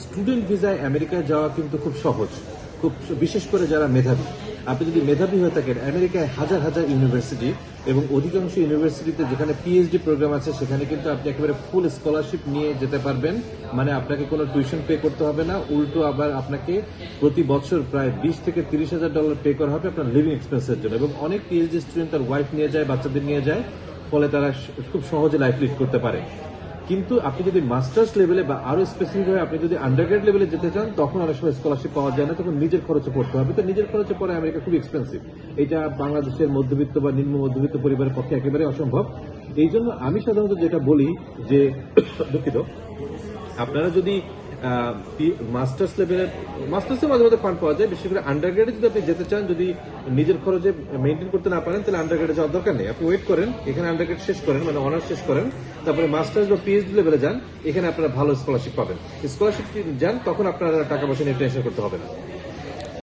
Student ভিসায় আমেরিকায় যাওয়া কিন্তু খুব সহজ, খুব বিশেষ করে যারা মেধাবী। আপনি যদি মেধাবী হয়ে থাকেন, আমেরিকায় হাজার হাজার ইউনিভার্সিটি এবং অধিকাংশ ইউনিভার্সিটিতে যেখানে পিএইচডি প্রোগ্রাম আছে সেখানে কিন্তু আপনি একেবারে ফুল স্কলারশিপ নিয়ে যেতে পারবেন। মানে আপনাকে কোনো টিউশন পে করতে হবে না, উল্টো আবার আপনাকে প্রতি বছর প্রায় $20,000 থেকে $30,000 পে করা হবে আপনার লিভিং এক্সপেন্সের জন্য। এবং অনেক পিএইচডি স্টুডেন্ট তার ওয়াইফ নিয়ে যায়, বাচ্চাদের নিয়ে যায়, ফলে তারা খুব সহজে লাইফ লিড করতে পারে। কিন্তু আপনি যদি মাস্টার্স লেভেলে বা আরো স্পেসিফিক ভাবে আপনি যদি আন্ডারগ্রেড লেভেলে যেতে চান, তখন অনেক সময় স্কলারশিপ পাওয়া যায় না, তখন নিজের খরচে পড়তে হবে। তো নিজের খরচে পড়ে আমেরিকা খুব এক্সপেন্সিভ। এটা বাংলাদেশের মধ্যবিত্ত বা নিম্ন মধ্যবিত্ত পরিবারের পক্ষে একেবারে অসম্ভব। এই জন্য আমি সাধারণত যেটা বলি যে দুঃখিত, আপনারা যদি মাস্টার্সের মাঝে মাঝে ফান্ড পাওয়া যায়, বিশেষ করে আন্ডারগ্রেডে যদি আপনি যেতে চান, যদি নিজের খরচে মেনটেন করতে না পারেন, তাহলে আন্ডারগ্রেডে যাওয়ার দরকার নেই। আপনি ওয়েট করেন, এখানে আন্ডারগ্রেড শেষ করেন, মানে অনার্স শেষ করেন, তারপরে মাস্টার্স বা পিএইচডি লেভেলে যান, এখানে আপনারা ভালো স্কলারশিপ পাবেন। স্কলারশিপ যান, তখন আপনারা টাকা পয়সা নিয়ে টেনশন করতে হবে না।